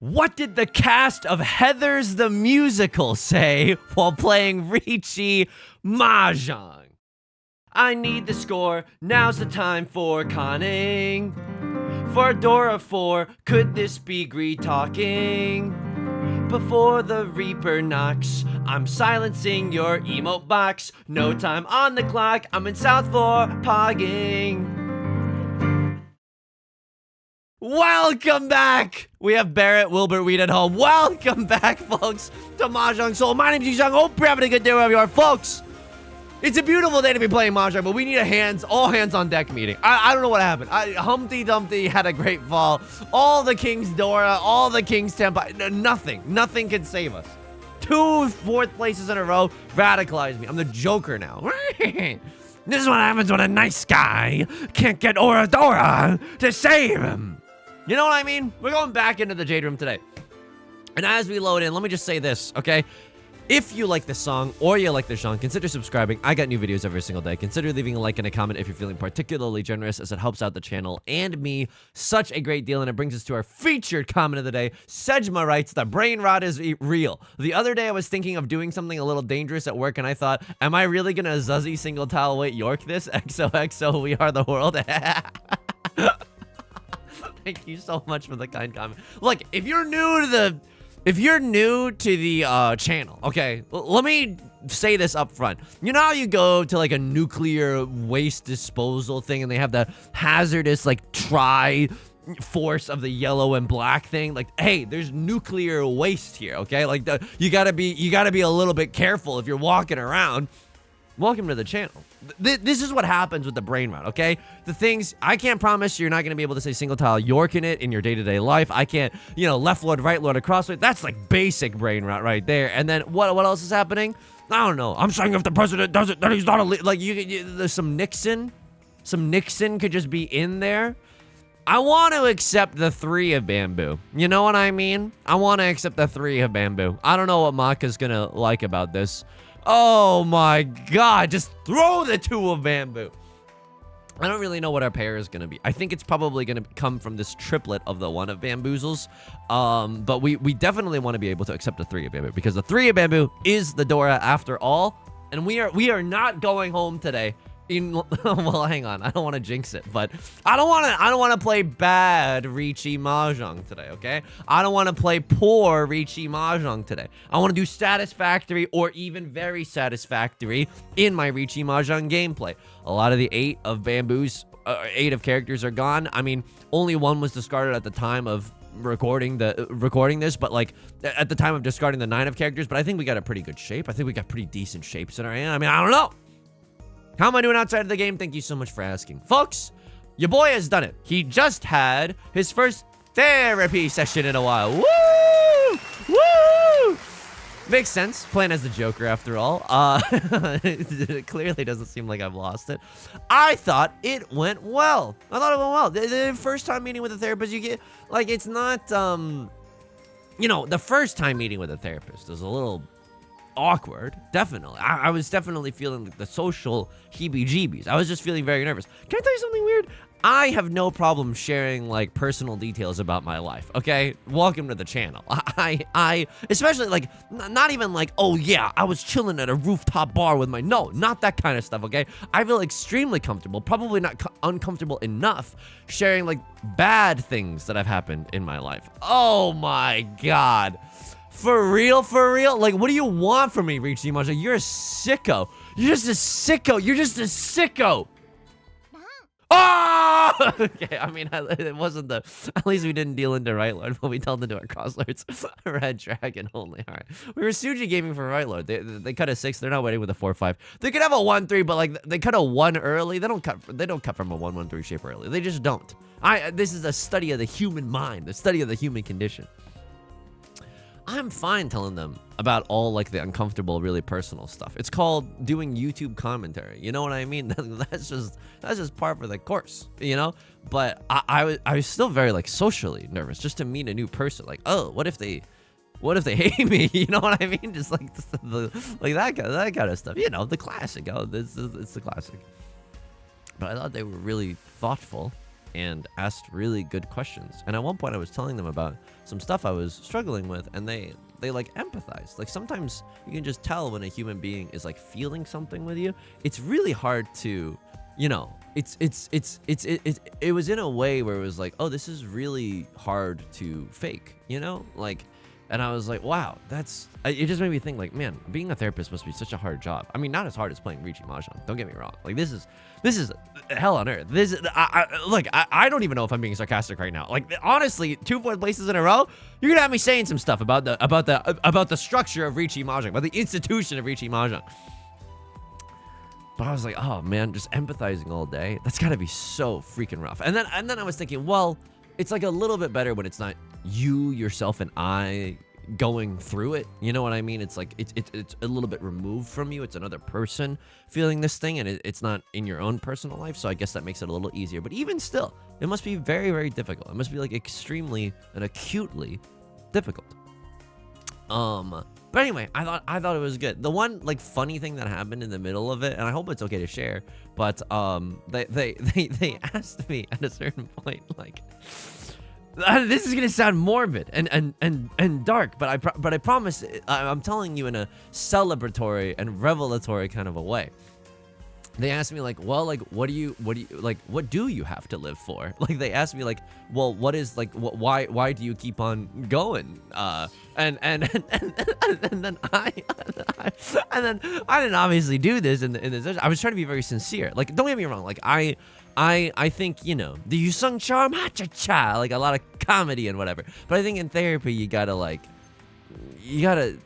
What did the cast of Heathers the Musical say while playing Riichi Mahjong? I need the score, now's the time for conning. For Dora 4, could this be Gree talking? Before the Reaper knocks, I'm silencing your emote box. No time on the clock, I'm in South for pogging. Welcome back! We have Barrett, Wilbur, Weed at home. Welcome back, folks, to Mahjong Soul. My name's Yusong. Hope you're having a good day wherever you are, folks. It's a beautiful day to be playing Mahjong, but we need a all hands on deck meeting. I don't know what happened. Humpty Dumpty had a great fall. All the King's Dora, all the King's Temple, nothing can save us. 2 fourth places in a row radicalized me. I'm the Joker now. This is what happens when a nice guy can't get Dora to save him. You know what I mean? We're going back into the Jade Room today. And as we load in, let me just say this, okay? If you like this song or you like this genre, consider subscribing. I got new videos every single day. Consider leaving a like and a comment if you're feeling particularly generous, as it helps out the channel and me such a great deal. And it brings us to our featured comment of the day. Sejma writes, the brain rot is real. The other day I was thinking of doing something a little dangerous at work, and I thought, am I really gonna Zuzzy single tile weight York this? XOXO, we are the world. Thank you so much for the kind comment. Look, if you're new to the channel, okay, let me say this up front. You know how you go to like a nuclear waste disposal thing and they have the hazardous like force of the yellow and black thing? Like, hey, there's nuclear waste here, okay? Like you gotta be a little bit careful if you're walking around. Welcome to the channel. This is what happens with the brain rot, okay? The things, I can't promise you're not going to be able to say single tile York in it in your day-to-day life. I can't, you know, left lord, right lord, across lord. That's like basic brain rot right there. And then what else is happening? I don't know. I'm saying if the president does it, then he's not like, there's some Nixon could just be in there. I want to accept the 3 of bamboo. You know what I mean? I want to accept the 3 of bamboo. I don't know what Maka's going to like about this. Oh my god, just throw the 2 of bamboo. I don't really know what our pair is going to be. I think it's probably going to come from this triplet of the 1 of bamboozles. But we definitely want to be able to accept the 3 of bamboo, because the 3 of bamboo is the Dora after all. And we are not going home today. Well, hang on. I don't want to jinx it, but I don't want to play bad Riichi Mahjong today, okay? I don't want to play poor Riichi Mahjong today. I want to do satisfactory or even very satisfactory in my Riichi Mahjong gameplay. A lot of the 8 of bamboos, 8 of characters are gone. I mean, only 1 was discarded at the time of recording this, but like at the time of discarding the 9 of characters. But I think we got a pretty good shape. I think we got pretty decent shapes in our hand. I mean, I don't know. How am I doing outside of the game? Thank you so much for asking. Folks, your boy has done it. He just had his first therapy session in a while. Woo! Woo! Makes sense. Playing as the Joker after all. It clearly doesn't seem like I've lost it. I thought it went well. I thought it went well. The first time meeting with a therapist, you get, like, it's not, you know, the first time meeting with a therapist is a little awkward, definitely. I was definitely feeling like the social heebie-jeebies. I was just feeling very nervous. Can I tell you something weird? I have no problem sharing like personal details about my life, okay? Welcome to the channel. I especially like, not even like, oh yeah, I was chilling at a rooftop bar with no, not that kind of stuff, okay? I feel extremely comfortable, probably not uncomfortable enough sharing like bad things that have happened in my life. Oh my god. For real? Like, what do you want from me, Riichi Mahjong? You're a sicko. You're just a sicko. Oh! Okay, I mean, it wasn't the... At least we didn't deal into Right Lord, but we dealt into our Crosslords. Red Dragon only. All right. We were Suji gaming for Right Lord. They cut a 6. They're not waiting with a 4-5. They could have a 1-3, but like, they cut a 1 early. They don't cut from a 1-1-3 shape early. They just don't. This is a study of the human mind, the study of the human condition. I'm fine telling them about all like the uncomfortable, really personal stuff. It's called doing YouTube commentary. You know what I mean? That's just part of the course, you know? But I was still very like socially nervous just to meet a new person. Like, oh, what if they hate me? You know what I mean? Just like that kind of stuff. You know, the classic. Oh, it's the classic. But I thought they were really thoughtful. and asked really good questions. And at one point I was telling them about some stuff I was struggling with, and they like empathized. Like sometimes you can just tell when a human being is like feeling something with you. It's really hard to, you know, it was in a way where it was like, oh, this is really hard to fake, you know, like. And I was like, wow, it just made me think like, man, being a therapist must be such a hard job. I mean, not as hard as playing Riichi Mahjong. Don't get me wrong. Like this is hell on earth. I don't even know if I'm being sarcastic right now. Like honestly, 2 4th places in a row, you're gonna have me saying some stuff about the structure of Riichi Mahjong, about the institution of Riichi Mahjong. But I was like, oh man, just empathizing all day. That's gotta be so freaking rough. And then I was thinking, well, it's like a little bit better when it's not you, yourself, and I going through it. You know what I mean? It's like it's a little bit removed from you. It's another person feeling this thing, and it's not in your own personal life. So I guess that makes it a little easier. But even still, it must be very, very difficult. It must be like extremely and acutely difficult. But anyway, I thought it was good. The one like funny thing that happened in the middle of it, and I hope it's okay to share, but they asked me at a certain point, like, this is gonna sound morbid and dark, but I promise I'm telling you in a celebratory and revelatory kind of a way. They asked me like, well, like, what do you like, what do you have to live for? Like they asked me like, well, what is like, why do you keep on going? And then I didn't obviously do this in this. I was trying to be very sincere. Like, don't get me wrong. Like I think, you know, the Yusong charm, ha-cha-cha, like a lot of comedy and whatever. But I think in therapy,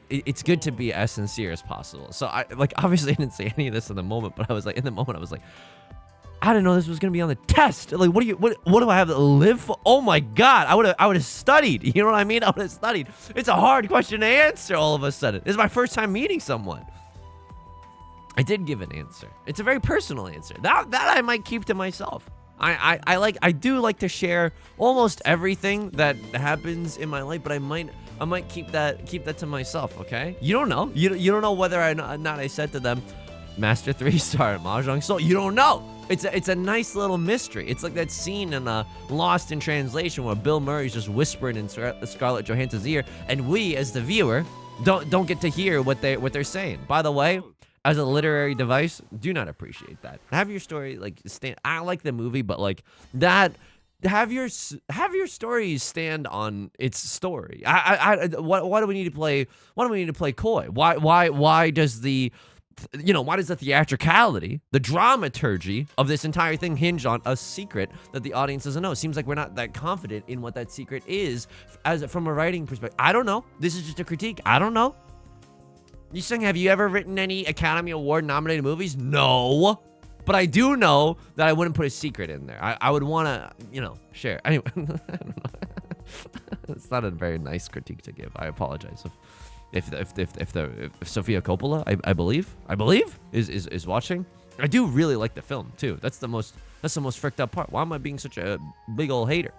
it's good to be as sincere as possible. So I obviously I didn't say any of this in the moment, but I was like, I didn't know this was gonna be on the test. Like, what do I have to live for? Oh my God, I would have studied. You know what I mean? I would have studied. It's a hard question to answer all of a sudden. This is my first time meeting someone. I did give an answer. It's a very personal answer. That I might keep to myself. I do like to share almost everything that happens in my life, but I might keep that to myself, okay? You don't know. You don't know whether or not I said to them, Master 3-star Mahjong Soul. You don't know. It's a nice little mystery. It's like that scene in Lost in Translation where Bill Murray's just whispering in Scarlett Johansson's ear, and we, as the viewer, don't get to hear what they're saying. By the way, as a literary device, do not appreciate that. Have your story like stand. I like the movie, but like that. Have your stories stand on its story. Why do we need to play? Why do we need to play coy? Why does the theatricality, the dramaturgy of this entire thing hinge on a secret that the audience doesn't know? It seems like we're not that confident in what that secret is, from a writing perspective. I don't know. This is just a critique. I don't know. Yusong, have you ever written any Academy Award nominated movies? No. But I do know that I wouldn't put a secret in there. I would want to, share. Anyway, I don't know. It's not a very nice critique to give. I apologize if Sofia Coppola, I believe is watching. I do really like the film too. That's the most fricked up part. Why am I being such a big old hater?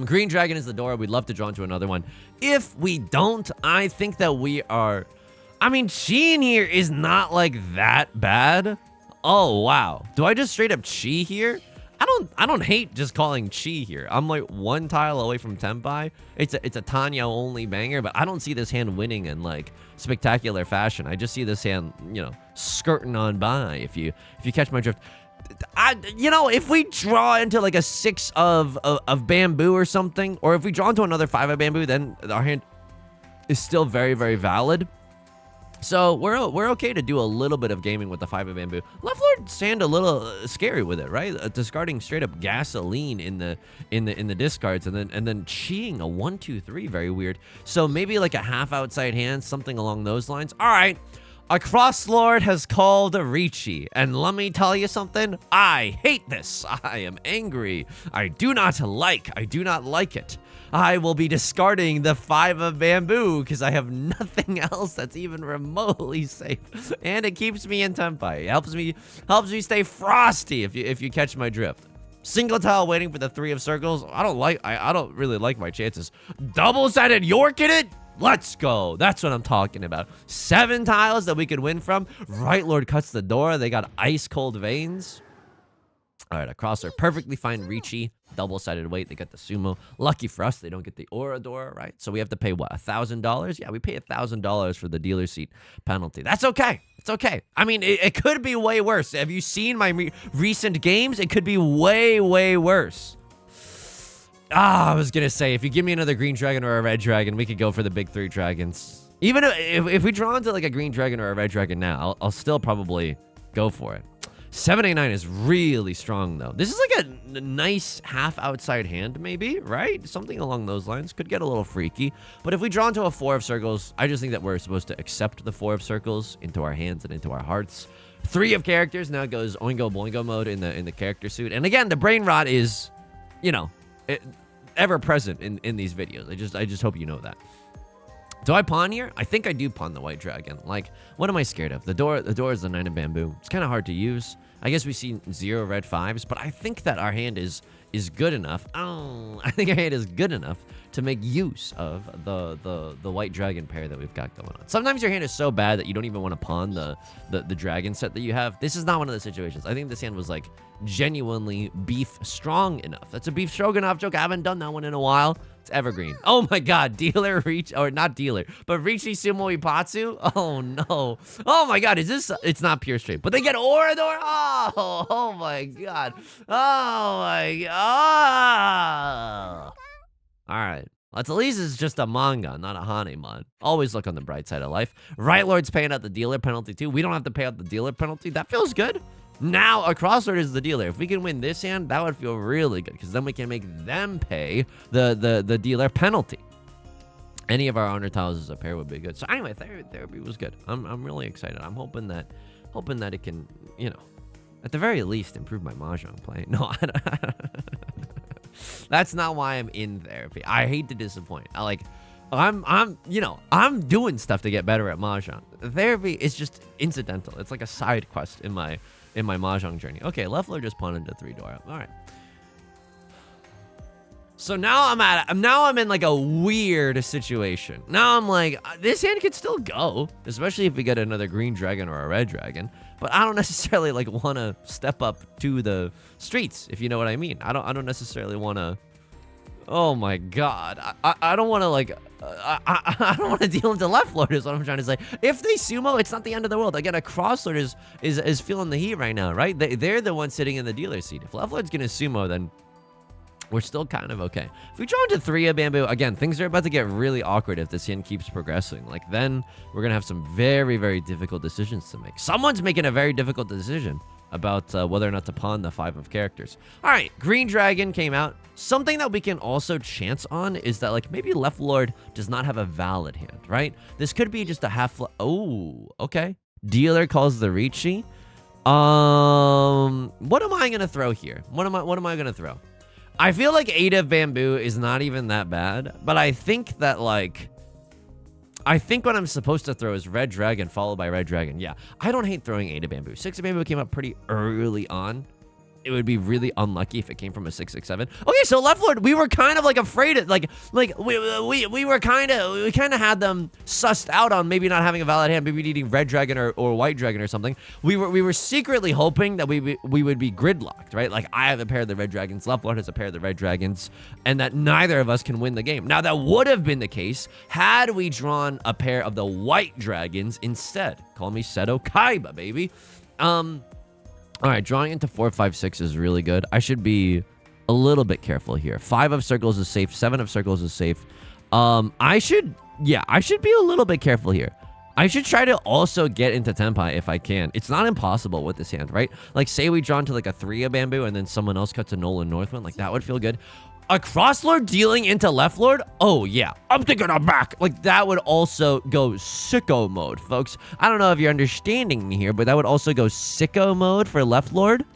Green Dragon is the door. We'd love to draw into another one. If we don't, I think that we are. I mean, chi in here is not like that bad. Oh wow, do I just straight up chi here? I don't hate just calling chi here. I'm like one tile away from Tenpai. It's a Tanya only banger, but I don't see this hand winning in like spectacular fashion. I just see this hand, skirting on by. If you catch my drift. If we draw into like a 6 of bamboo or something, or if we draw into another 5 of bamboo, then our hand is still very, very valid. So we're okay to do a little bit of gaming with the 5 of bamboo. Left Lord stand a little scary with it, right? Discarding straight up gasoline in the discards, and then chiing a 1 2 3, very weird. So maybe like a half outside hand, something along those lines. All right. A Cross Lord has called Riichi, and let me tell you something, I hate this. I am angry. I do not like it. I will be discarding the 5 of bamboo because I have nothing else that's even remotely safe, and it keeps me in Tenpai. It helps me stay frosty if you catch my drift. Single tile waiting for the 3 of circles. I don't really like my chances. Double-sided York in it. Let's go. That's what I'm talking about. 7 tiles that we could win from. Right Lord cuts the door. They got ice cold veins. All right, across are perfectly fine. Riichi, double-sided weight. They get the sumo. Lucky for us, they don't get the Orador, right? So we have to pay, what, $1,000? Yeah, we pay $1,000 for the dealer seat penalty. That's okay. It's okay. I mean, it could be way worse. Have you seen my recent games? It could be way, way worse. I was going to say, if you give me another green dragon or a red dragon, we could go for the big 3 dragons. Even if we draw into like a green dragon or a red dragon now, I'll still probably go for it. 789 is really strong, though. This is like a nice half outside hand, maybe, right? Something along those lines. Could get a little freaky. But if we draw into a 4 of circles, I just think that we're supposed to accept the 4 of circles into our hands and into our hearts. 3 of characters now goes Oingo Boingo mode in the character suit. And again, the brain rot is, you know, ever present in these videos. I just hope you know that. Do I pawn here? I think I do pawn the white dragon. Like, what am I scared of? The door is the 9 of bamboo. It's kind of hard to use. I guess we see 0 red 5s, but I think that our hand is good enough. Oh, I think our hand is good enough to make use of the white dragon pair that we've got going on. Sometimes your hand is so bad that you don't even want to pawn the dragon set that you have. This is not one of the situations. I think this hand was like genuinely beef strong enough. That's a beef stroganoff joke. I haven't done that one in a while. It's evergreen. Oh my god, dealer reach, or not dealer, but Riichi Sumo Ipatsu? Oh no. Oh my god, is this, it's not pure straight, but they get Orador? Oh my god. Oh my god. Alright. At least it's just a manga, not a Hanemon. Always look on the bright side of life. Right Lord's paying out the dealer penalty too. We don't have to pay out the dealer penalty. That feels good. Now, a crossword is the dealer. If we can win this hand, that would feel really good, because then we can make them pay the dealer penalty. Any of our honor tiles as a pair would be good. So anyway, therapy was good. I'm really excited. I'm hoping that it can, you know, at the very least, improve my Mahjong play. No, I don't. That's not why I'm in therapy. I hate to disappoint. I'm doing stuff to get better at Mahjong. Therapy is just incidental. It's like a side quest in my Mahjong journey. Okay, left Lord just pawned into 3 Dora. All right. So now I'm in like a weird situation. Now I'm like, this hand could still go, especially if we get another green dragon or a red dragon. But I don't necessarily like want to step up to the streets, if you know what I mean. I don't necessarily want to. Oh my god, I don't want to like, I don't want to deal into left Lord is what I'm trying to say. If they sumo, it's not the end of the world. Again, a cross Lord is feeling the heat right now, right? They're the ones sitting in the dealer seat. If left Lord's gonna sumo, then we're still kind of okay. If we draw into 3 of bamboo, again, things are about to get really awkward if this hand keeps progressing. Like, then we're gonna have some very, very difficult decisions to make. Someone's making a very difficult decision about whether or not to pawn the 5 of characters. All right, green dragon came out. Something that we can also chance on is that, like, maybe left Lord does not have a valid hand, right? This could be just a half. Oh, okay. Dealer calls the Riichi. What am I gonna throw here? What am I gonna throw? I feel like 8 of bamboo is not even that bad, but I think that, like, what I'm supposed to throw is red dragon followed by red dragon. Yeah, I don't hate throwing 8 of bamboo. 6 of bamboo came up pretty early on. It would be really unlucky if it came from a 6/6/7. Okay, so left Lord, we were kind of like afraid of, we kind of had them sussed out on maybe not having a valid hand, maybe needing red dragon or white dragon or something. We were secretly hoping that we would be gridlocked, right? Like, I have a pair of the red dragons, left Lord has a pair of the red dragons, and that neither of us can win the game. Now, that would have been the case had we drawn a pair of the white dragons instead. Call me Seto Kaiba, baby. All right, drawing into 4, 5, 6 is really good. I should be a little bit careful here. 5 of circles is safe. 7 of circles is safe. I should be a little bit careful here. I should try to also get into Tenpai if I can. It's not impossible with this hand, right? Like, say we draw into like a 3 of bamboo and then someone else cuts a Nolan Northwind. Like, that would feel good. A cross Lord dealing into left Lord? Oh, yeah. I'm thinking I'm back. Like, that would also go sicko mode, folks. I don't know if you're understanding me here, but that would also go sicko mode for left Lord.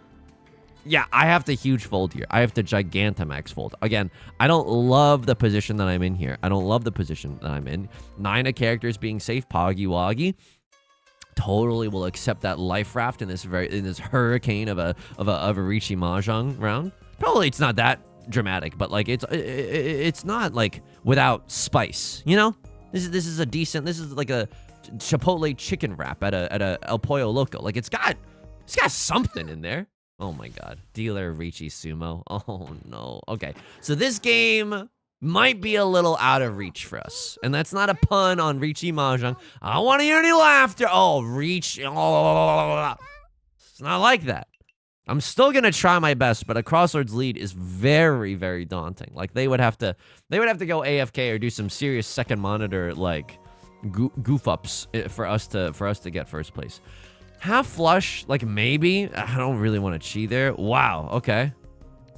Yeah, I have to huge fold here. I have to Gigantamax fold. Again, I don't love the position that I'm in here. I don't love the position that I'm in. 9 of characters being safe. Poggy Woggy. Totally will accept that life raft in this hurricane of a Riichi Mahjong round. Probably it's not that dramatic, but like it's not like without spice, you know. This is a decent. This is like a Chipotle chicken wrap at a El Pollo Loco. Like, it's got something in there. Oh my god. Dealer Riichi Sumo. Oh no. Okay. So this game might be a little out of reach for us. And that's not a pun on Riichi Mahjong. I don't want to hear any laughter. Oh, Reach. Oh. It's not like that. I'm still going to try my best, but a Crossroads lead is very, very daunting. Like they would have to go AFK or do some serious second monitor like goof ups for us to get first place. Half flush, like maybe. I don't really want to cheat there. Wow, okay.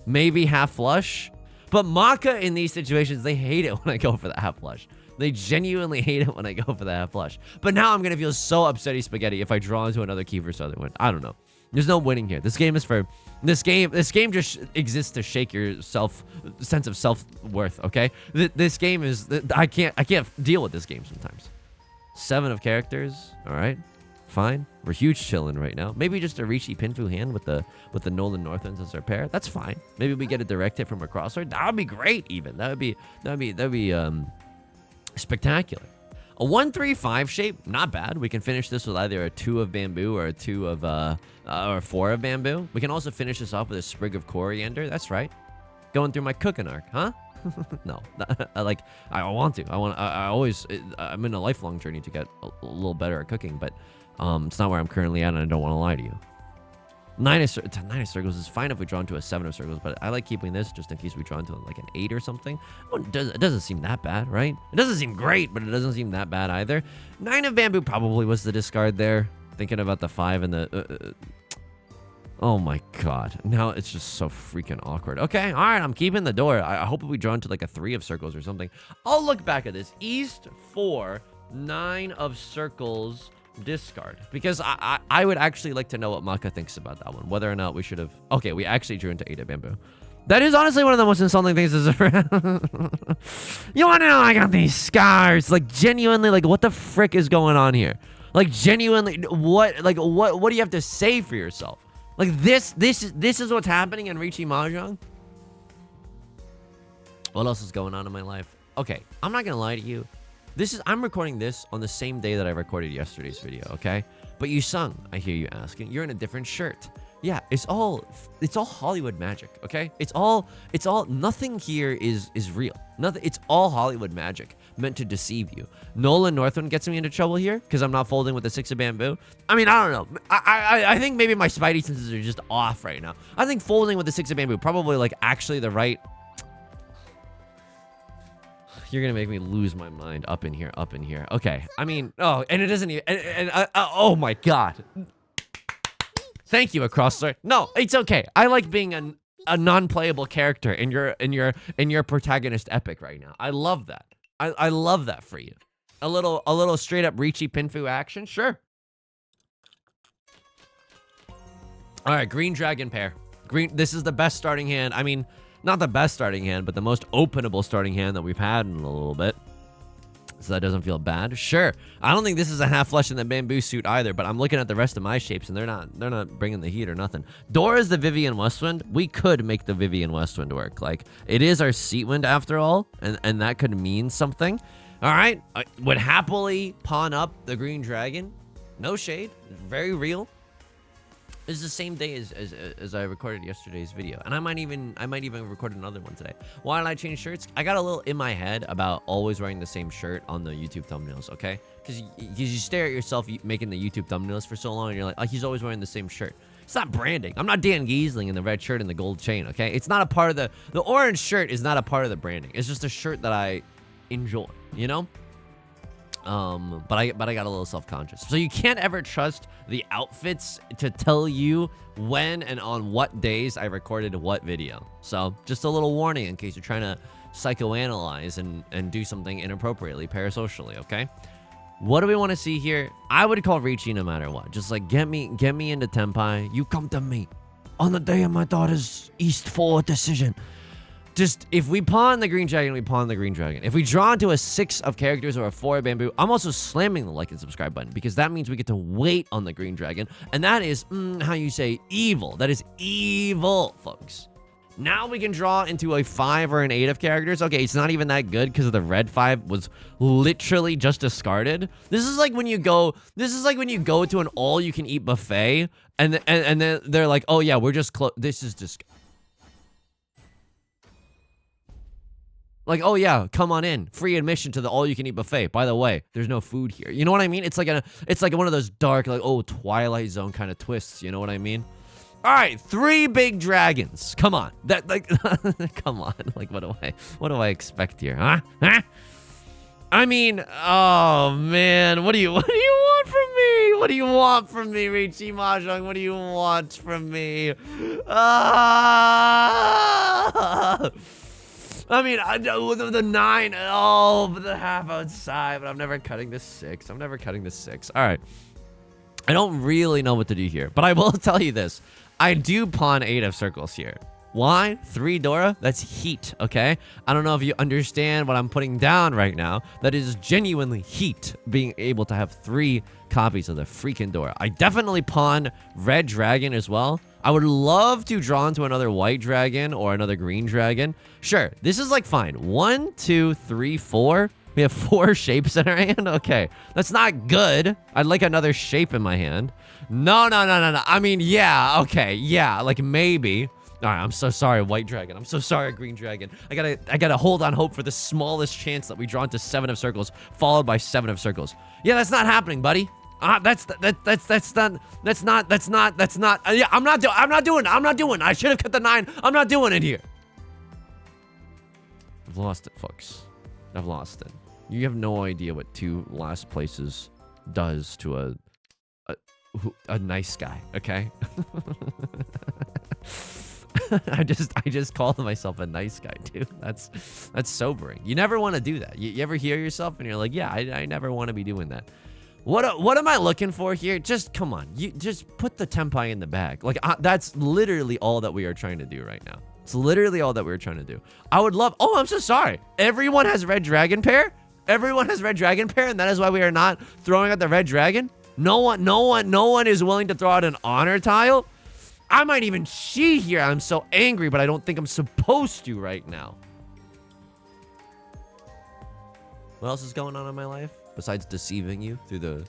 Maybe half flush. But Maka in these situations, they hate it when I go for the half flush. They genuinely hate it when I go for the half flush. But now I'm going to feel so upsetty spaghetti if I draw into another key for Southern Wind. I don't know. There's no winning here. This game is for... This game just exists to shake your sense of self-worth, okay? This game is... I can't deal with this game sometimes. 7 of characters. All right. Fine. We're huge chilling right now. Maybe just a Riichi Pinfu hand with the Nolan Northlands as our pair. That's fine. Maybe we get a direct hit from a crossroad. That would be great even. That would be spectacular. A 1-3-5 shape, not bad. We can finish this with either a 2 of bamboo or a 2 of or 4 of bamboo. We can also finish this off with a sprig of coriander. That's right. Going through my cooking arc, huh? No, I want to. I'm in a lifelong journey to get a little better at cooking, but it's not where I'm currently at, and I don't want to lie to you. 9 of circles is fine if we draw into a 7 of circles, but I like keeping this just in case we draw into like an 8 or something. Well, it doesn't seem that bad, right? It doesn't seem great, but it doesn't seem that bad either. 9 of bamboo probably was the discard there. Thinking about the 5 and the... oh my god. Now it's just so freaking awkward. Okay, all right, I'm keeping the door. I hope we draw into like a 3 of circles or something. I'll look back at this. East 4, 9 of circles... discard, because I would actually like to know what Maka thinks about that one, whether or not we should have... Okay, we actually drew into 8 of bamboo. That is honestly one of the most insulting things is you want to know I got these scars, like genuinely, like what the frick is going on here? Like genuinely, what do you have to say for yourself? Like this is what's happening in Riichi Mahjong? What else is going on in my life? Okay, I'm not gonna lie to you. I'm recording this on the same day that I recorded yesterday's video, okay? But Yusong, I hear you asking, you're in a different shirt. Yeah, it's all Hollywood magic, okay? It's all nothing here is real. Nothing, it's all Hollywood magic meant to deceive you. Nolan Northwind gets me into trouble here because I'm not folding with the 6 of bamboo. I mean, I don't know. I think maybe my spidey senses are just off right now. I think folding with the 6 of bamboo probably like actually the right... You're gonna make me lose my mind up in here. Okay, I mean, oh, and it doesn't even, oh my god. Thank you, Across. No, it's okay. I like being a non-playable character in your protagonist epic right now. I love that. I love that for you. A little straight up Riichi Pinfu action, sure. All right, green dragon pair. This is the best starting hand. I mean, not the best starting hand, but the most openable starting hand that we've had in a little bit. So that doesn't feel bad. Sure. I don't think this is a half flush in the bamboo suit either, but I'm looking at the rest of my shapes and they're not bringing the heat or nothing. Door is the Vivian Westwind. We could make the Vivian Westwind work. Like, it is our seat wind after all, and that could mean something. All right. I would happily pawn up the green dragon. No shade. Very real. This is the same day as I recorded yesterday's video, and I might even record another one today. Why did I change shirts? I got a little in my head about always wearing the same shirt on the YouTube thumbnails, okay? Because you stare at yourself making the YouTube thumbnails for so long, and you're like, oh, he's always wearing the same shirt. It's not branding. I'm not Dan Giesling in the red shirt and the gold chain, okay? It's not a part of the orange shirt is not a part of the branding. It's just a shirt that I enjoy, you know? But I got a little self-conscious. So you can't ever trust the outfits to tell you when and on what days I recorded what video. So just a little warning in case you're trying to psychoanalyze and do something inappropriately parasocially, okay? What do we want to see here? I would call Riichi no matter what. Just like get me into Tenpai. You come to me on the day of my daughter's East 4 decision. Just, if we pawn the green dragon, we pawn the green dragon. If we draw into a 6 of characters or a 4 of bamboo, I'm also slamming the like and subscribe button because that means we get to wait on the green dragon. And that is, how you say, evil. That is evil, folks. Now we can draw into a 5 or an 8 of characters. Okay, it's not even that good because the red 5 was literally just discarded. This is like when you go to an all-you-can-eat buffet and then they're like, oh yeah, we're just this is just like, oh yeah, come on in. Free admission to the all-you-can-eat buffet. By the way, there's no food here. You know what I mean? It's like one of those dark, like, oh, Twilight Zone kind of twists. You know what I mean? All right, 3 big dragons. Come on, come on. Like, what do I expect here, huh? I mean, oh man, what do you want from me? What do you want from me, Riichi Mahjong? What do you want from me? I mean, the 9, but the half outside, but I'm never cutting the 6. I'm never cutting the 6. All right. I don't really know what to do here, but I will tell you this. I do pawn 8 of circles here. Why? 3 Dora? That's heat, okay? I don't know if you understand what I'm putting down right now. That is genuinely heat, being able to have 3 copies of the freaking Dora. I definitely pawn red dragon as well. I would love to draw into another white dragon or another green dragon. Sure, this is like fine. 1, 2, 3, 4. We have 4 shapes in our hand? Okay, that's not good. I'd like another shape in my hand. No. I mean, yeah, okay, yeah, like maybe. All right, I'm so sorry, white dragon. I'm so sorry, green dragon. I gotta hold on hope for the smallest chance that we draw into 7 of circles, followed by 7 of circles. Yeah, that's not happening, buddy. That's not. Yeah, I'm not doing. I should have cut the 9. I'm not doing it here. I've lost it, folks. I've lost it. You have no idea what 2 last places does to a nice guy, okay? I just called myself a nice guy, dude. That's sobering. You never want to do that. You ever hear yourself and you're like, yeah, I never want to be doing that. What am I looking for here? Just come on. You just put the tenpai in the bag. Like that's literally all that we are trying to do right now. It's literally all that we're trying to do. I would love. Oh, I'm so sorry. Everyone has red dragon pair. Everyone has red dragon pair, and that is why we are not throwing out the red dragon. No one is willing to throw out an honor tile. I might even cheat here. I'm so angry, but I don't think I'm supposed to right now. What else is going on in my life besides deceiving you through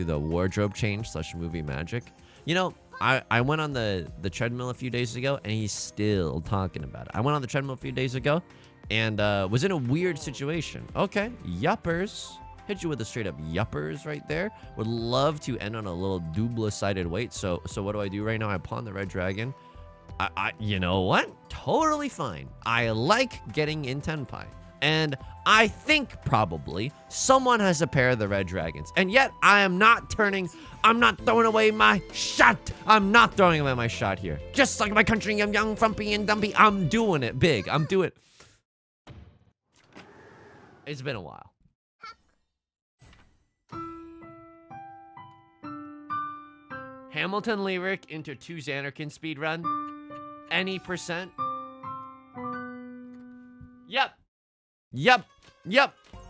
the wardrobe change / movie magic? You know, I went on the treadmill a few days ago, and he's still talking about it. I went on the treadmill a few days ago, and was in a weird situation. Okay, yuppers. Hit you with a straight up yuppers right there. Would love to end on a little double-sided weight. So what do I do right now? I pawn the red dragon. You know what? Totally fine. I like getting in tenpai. And I think probably someone has a pair of the red dragons. And yet I'm not throwing away my shot. I'm not throwing away my shot here. Just like my country, I'm young, frumpy, and dumpy. I'm doing it big. I'm doing it. It's been a while. Hamilton Lyric into 2 Xanarkin speedrun. Any percent? Yep.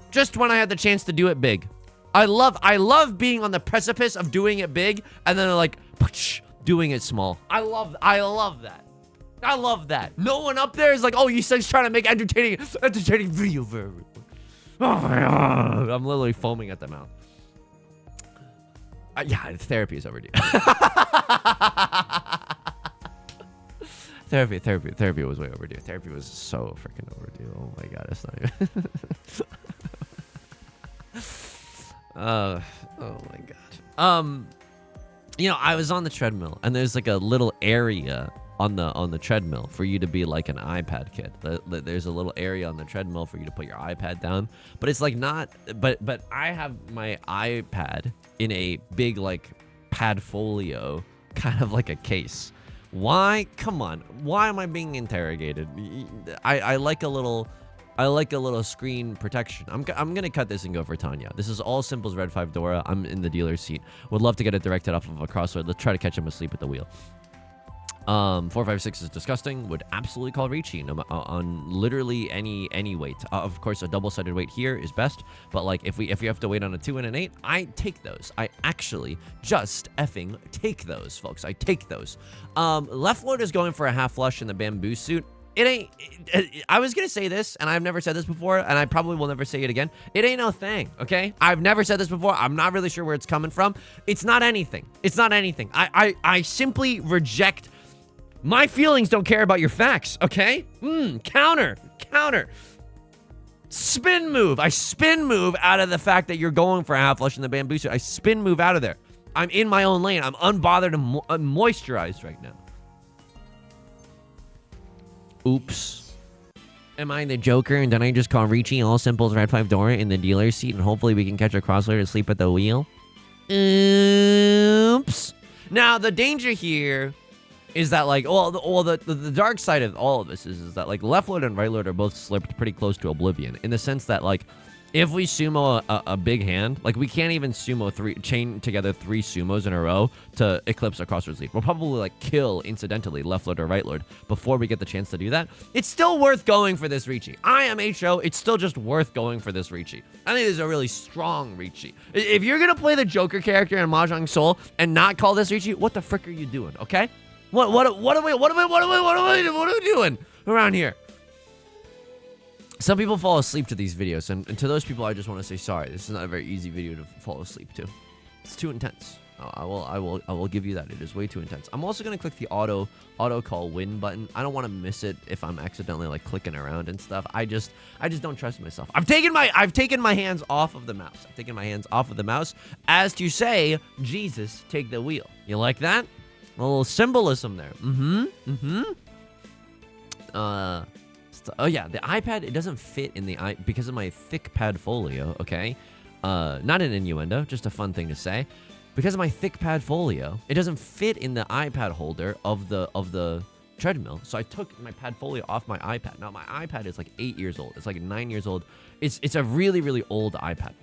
Just when I had the chance to do it big. I love being on the precipice of doing it big and then like doing it small. I love that. I love that. No one up there is like, oh, Yusong's trying to make entertaining video for everyone. Oh my God. I'm literally foaming at the mouth. Yeah, therapy is overdue. Therapy was way overdue. Therapy was so freaking overdue. Oh my God, it's not even. Oh my God. You know, I was on the treadmill, and there's like a little area on the treadmill for you to be like an iPad kid. There's a little area on the treadmill for you to put your iPad down, but it's like not. But I have my iPad in a big like padfolio, kind of like a case. Why? Come on. Why am I being interrogated? I like a little screen protection. I'm gonna cut this and go for Tanya. This is all Simple's Red 5 Dora. I'm in the dealer's seat. Would love to get it directed off of a crossroad. Let's try to catch him asleep at the wheel. 456 is disgusting. Would absolutely call Riichi on literally any weight. Of course, a double-sided weight here is best. But like, if you have to wait on a 2 and an 8, I take those. I actually just effing take those, folks. I take those. Left Lord is going for a half flush in the bamboo suit. I was gonna say this, and I've never said this before, and I probably will never say it again. It ain't no thing, okay? I've never said this before. I'm not really sure where it's coming from. It's not anything. It's not anything. I simply reject. My feelings don't care about your facts, okay? Counter. Spin move. I spin move out of the fact that you're going for a half flush in the bamboo suit. I spin move out of there. I'm in my own lane. I'm unbothered and moisturized right now. Oops. Am I the Joker and then I just call Riichi all simples red 5 door in the dealer's seat and hopefully we can catch a crossler to sleep at the wheel? Oops. Now, the danger here is that, like, the dark side of all of this is that, like, left lord and right lord are both slipped pretty close to oblivion in the sense that, like, if we sumo a big hand, like, we can't even chain together 3 sumos in a row to eclipse a crossroads lead. We'll probably, like, kill, incidentally, left lord or right lord before we get the chance to do that. It's still worth going for this Riichi. I am HO. It's still just worth going for this Riichi. I think this is a really strong Riichi. If you're going to play the Joker character in Mahjong Soul and not call this Riichi, what the frick are you doing, okay? What are we doing around here? Some people fall asleep to these videos, and to those people, I just want to say sorry. This is not a very easy video to fall asleep to. It's too intense. I will give you that. It is way too intense. I'm also gonna click the auto call win button. I don't want to miss it if I'm accidentally like clicking around and stuff. I just don't trust myself. I've taken my hands off of the mouse. I've taken my hands off of the mouse as to say, Jesus, take the wheel. You like that? A little symbolism there. Oh yeah, the iPad, it doesn't fit in the because of my thick pad folio, okay? Not an innuendo, just a fun thing to say. Because of my thick pad folio, it doesn't fit in the iPad holder of the treadmill. So I took my pad folio off my iPad. Now my iPad is like 8 years old. It's like 9 years old. It's a really, really old iPad.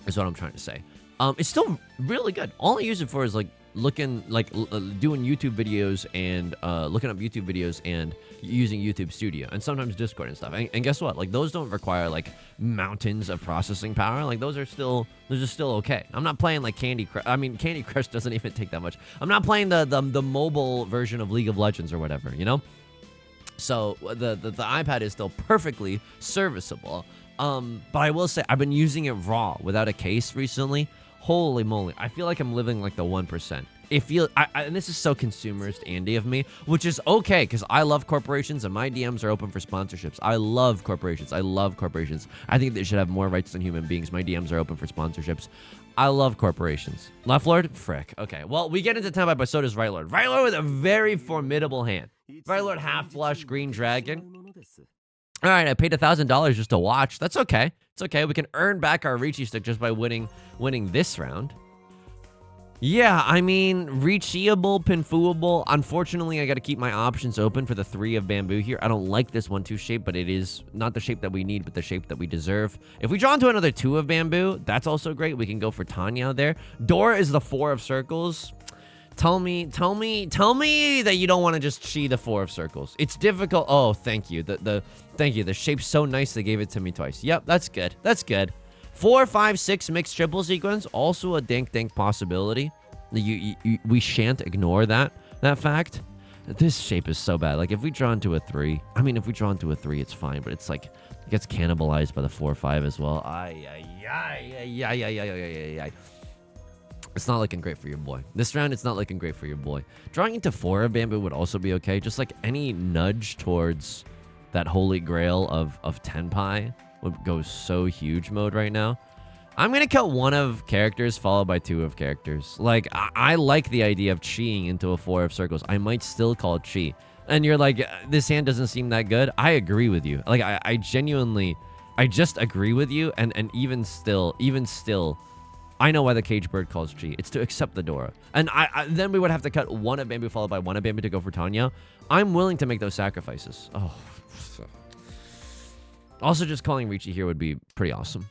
Is what I'm trying to say. It's still really good. All I use it for is like doing YouTube videos and looking up YouTube videos and using YouTube Studio and sometimes Discord and stuff. And guess what? Like those don't require like mountains of processing power. Like those are still okay. I'm not playing like Candy Crush. I mean, Candy Crush doesn't even take that much. I'm not playing the mobile version of League of Legends or whatever, you know? So the iPad is still perfectly serviceable. But I will say I've been using it raw without a case recently. Holy moly, I feel like I'm living like the 1%. And this is so consumerist Andy of me, which is okay, because I love corporations and my DMs are open for sponsorships. I love corporations. I think they should have more rights than human beings. My DMs are open for sponsorships. I love corporations. Left Lord? Frick. Okay, well, we get into Tenhou, but so does Right Lord. Right Lord with a very formidable hand. Right Lord half flush, green dragon. All right, I paid $1,000 just to watch. That's okay. It's okay. We can earn back our Riichi stick just by winning this round. Yeah, I mean, Riichiable, pinfooable. Unfortunately, I got to keep my options open for the 3 of bamboo here. I don't like this 1-2 shape, but it is not the shape that we need, but the shape that we deserve. If we draw into another 2 of bamboo, that's also great. We can go for Tanya there. Door is the 4 of circles. Tell me that you don't want to just chi the 4 of circles. It's difficult. Oh, thank you. Thank you. The shape's so nice they gave it to me twice. Yep, that's good. That's good. 4, 5, 6 mixed triple sequence. Also a dank possibility. We shan't ignore that fact. This shape is so bad. Like if we draw into a 3, I mean, if we draw into a 3, it's fine, but it's like it gets cannibalized by the 4 or 5 as well. It's not looking great for your boy. This round, it's not looking great for your boy. Drawing into 4 of bamboo would also be okay. Just like any nudge towards that holy grail of Tenpai would go so huge mode right now. I'm going to cut 1 of characters followed by 2 of characters. Like, I like the idea of chiing into a 4 of circles. I might still call chi. And you're like, this hand doesn't seem that good. I agree with you. Like, I genuinely, I just agree with you. And even still, I know why the cage bird calls chi. It's to accept the Dora. And then we would have to cut 1 of bamboo followed by 1 of bamboo to go for Tanya. I'm willing to make those sacrifices. Oh. Also, just calling Riichi here would be pretty awesome.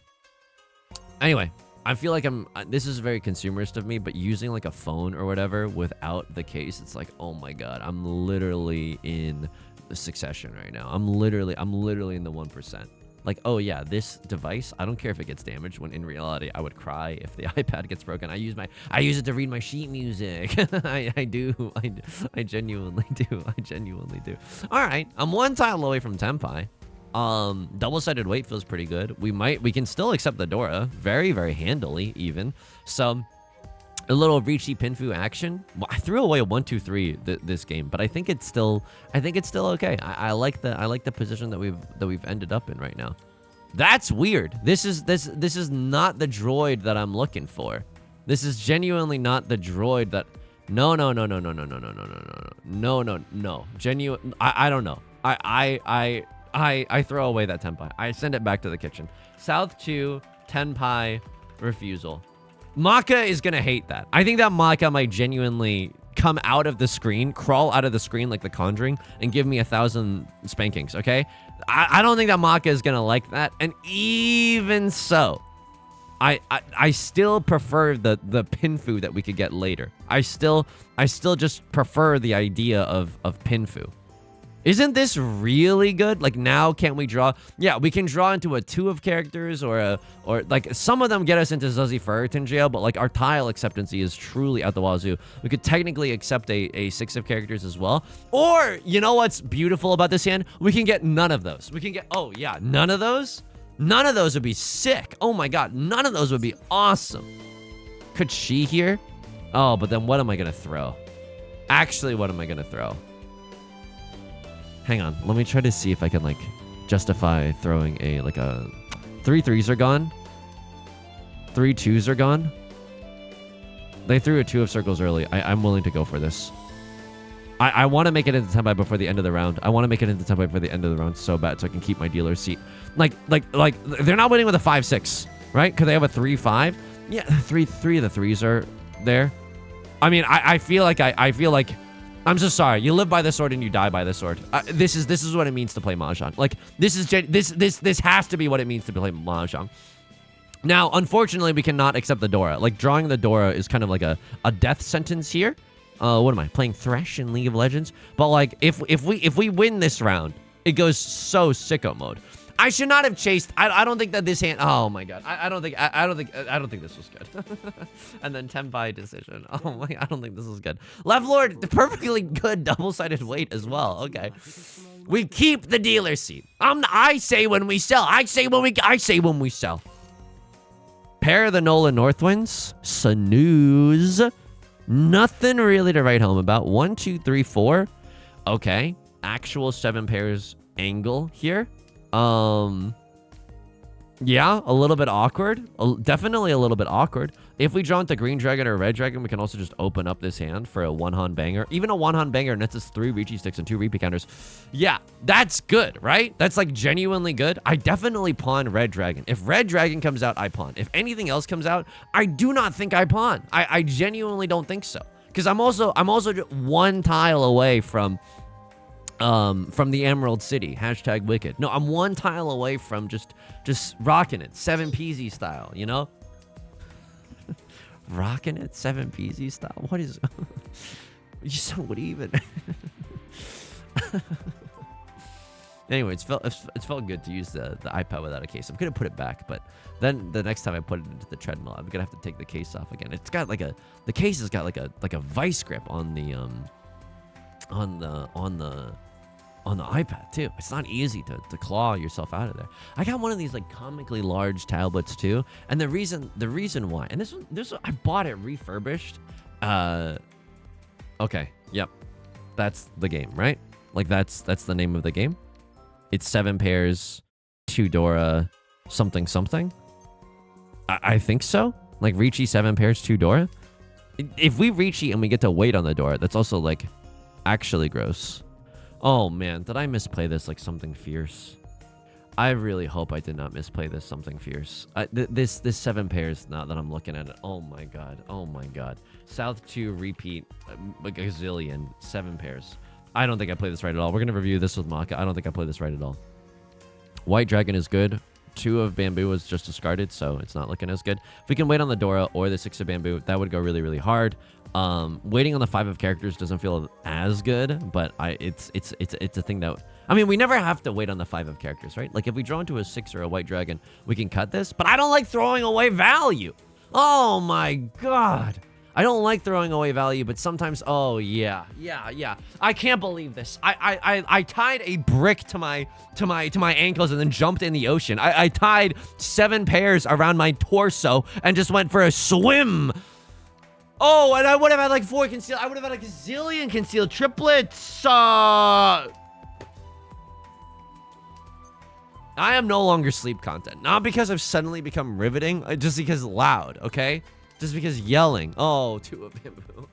Anyway, I feel like this is very consumerist of me, but using like a phone or whatever without the case, it's like, oh my God, I'm literally in the Succession right now. I'm literally in the 1%. like, oh yeah, this device, I don't care if it gets damaged, when in reality I would cry if the iPad gets broken. I use it to read my sheet music. I genuinely do. All right, I'm one tile away from Tenpai. Double-sided weight feels pretty good. We can still accept the Dora very, very handily even. So a little Riichi Pinfu action. Well, I threw away a 1-2-3 this game, but I think it's still okay. I like the position that we've ended up in right now. That's weird. This is not the droid that I'm looking for. This is genuinely not the droid that. No. Genuine. I don't know. I throw away that Tenpai. I send it back to the kitchen. South 2, Tenpai, refusal. Maka is going to hate that. I think that Maka might genuinely come out of the screen, crawl out of the screen like the Conjuring, and give me 1,000 spankings, okay? I don't think that Maka is going to like that. And even so, I still prefer the Pinfu that we could get later. I still just prefer the idea of Pinfu. Isn't this really good? Like, now can't we draw? Yeah, we can draw into a 2 of characters or like some of them get us into Zuzzy Ferritin jail, but like our tile acceptancy is truly out the wazoo. We could technically accept a 6 of characters as well. Or, you know what's beautiful about this hand? We can get none of those. We can get, oh yeah, none of those? None of those would be sick. Oh my god, none of those would be awesome. Could she here? Oh, but then what am I gonna throw? Actually, what am I gonna throw? Hang on, let me try to see if I can like justify throwing a 3 3s are gone. 3 2s are gone. They threw a 2 of circles early. I'm willing to go for this. I want to make it into Tenpai before the end of the round. I want to make it into Tenpai before the end of the round so bad so I can keep my dealer seat. Like they're not winning with a 5-6, right? Because they have a 3-5. Yeah, three of the 3s are there. I mean, I feel like I'm so sorry. You live by the sword and you die by the sword. This is what it means to play Mahjong. Like, this has to be what it means to play Mahjong. Now, unfortunately, we cannot accept the Dora. Like, drawing the Dora is kind of like a death sentence here. What am I playing? Thresh in League of Legends? But like, if we win this round, it goes so sicko mode. I should not have chased. I don't think that this hand. Oh my god. I don't think this was good. And then Tenpai decision. Oh my. I don't think this was good. Left Lord, perfectly good double-sided weight as well. Okay. We keep the dealer seat. I say when we sell. I say when we sell. Pair of the Nolan Northwinds. Snooze. Nothing really to write home about. 1, 2, 3, 4. Okay. Actual 7 pairs angle here. Yeah, a little bit awkward. Definitely a little bit awkward. If we draw into Green Dragon or Red Dragon, we can also just open up this hand for a one-hand banger. Even a one-hand banger nets us 3 Riichi sticks and 2 repeat counters. Yeah, that's good, right? That's like genuinely good. I definitely pawn Red Dragon. If Red Dragon comes out, I pawn. If anything else comes out, I do not think I pawn. I genuinely don't think so. Because I'm also just 1 tile away from the Emerald City. # Wicked. No, I'm 1 tile away from just rocking it. 7PZ style, you know? Rocking it? 7PZ style? What is... You sound even. Anyway, it's felt good to use the iPad without a case. I'm gonna put it back, but then the next time I put it into the treadmill, I'm gonna have to take the case off again. It's got like the case has got like a vice grip on the iPad too. It's not easy to claw yourself out of there. I got one of these like comically large tablets too, and the reason why, and this one I bought it refurbished. Okay, yep, that's the game, right? Like that's the name of the game. It's 7 pairs, 2 Dora, something. I think so. Like Riichi 7 pairs, 2 Dora. If we Riichi and we get to wait on the Dora, that's also like actually gross. Oh man, did I misplay this like something fierce? I really hope I did not misplay this something fierce. This 7 pairs now that I'm looking at it. Oh my god. South 2 repeat a gazillion 7 pairs. I don't think I played this right at all. We're gonna review this with Maka. I don't think I played this right at all. White Dragon is good. 2 of bamboo was just discarded, so it's not looking as good. If we can wait on the Dora or the 6 of bamboo, that would go really, really hard. Waiting on the 5 of characters doesn't feel as good, but it's a thing that, I mean, we never have to wait on the 5 of characters, right? Like if we draw into a 6 or a white dragon, we can cut this, but I don't like throwing away value. Oh my God. I don't like throwing away value, but sometimes, oh yeah. I can't believe this. I tied a brick to my ankles and then jumped in the ocean. I tied 7 pairs around my torso and just went for a swim. Oh, and I would have had like 4 concealed. I would have had like a zillion concealed triplets. I am no longer sleep content. Not because I've suddenly become riveting, just because loud, okay? Just because yelling. Oh, 2 of bamboo.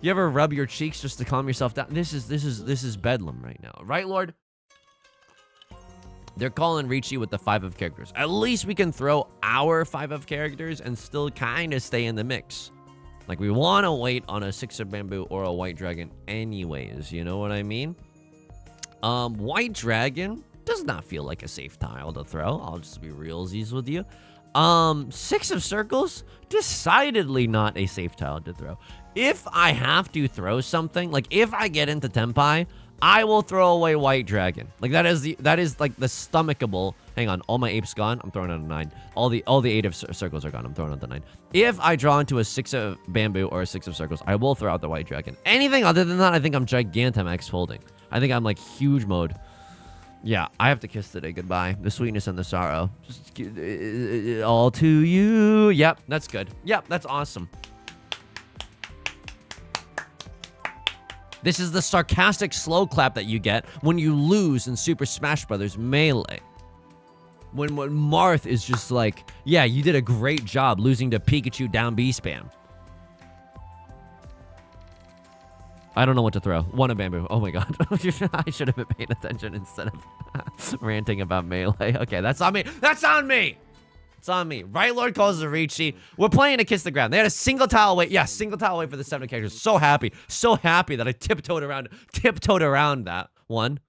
You ever rub your cheeks just to calm yourself down? This is bedlam right now, right, Lord? They're calling Riichi with the 5 of characters. At least we can throw our 5 of characters and still kind of stay in the mix. Like, we want to wait on a 6 of bamboo or a white dragon anyways. You know what I mean? White dragon does not feel like a safe tile to throw. I'll just be realsies with you. 6 of circles, decidedly not a safe tile to throw. If I have to throw something, like if I get into Tenpai, I will throw away white dragon. Like that is like the stomachable. Hang on, all my apes gone. I'm throwing out a 9. All the 8 of circles are gone. I'm throwing out the 9. If I draw into a 6 of bamboo or a 6 of circles, I will throw out the white dragon. Anything other than that, I think I'm Gigantamax folding. I think I'm like huge mode. Yeah, I have to kiss today goodbye. The sweetness and the sorrow. Just, all to you. Yep, that's good. Yep, that's awesome. This is the sarcastic slow clap that you get when you lose in Super Smash Bros. Melee. When Marth is just like, yeah, you did a great job losing to Pikachu down B spam. I don't know what to throw. 1 of bamboo. Oh my God. I should have been paying attention instead of ranting about Melee. Okay, that's on me. That's on me. It's on me. Right Lord calls the Riichi. We're playing to kiss the ground. They had a single tile away. Yeah, single tile away for the 7 characters. So happy. So happy that I tiptoed around that one.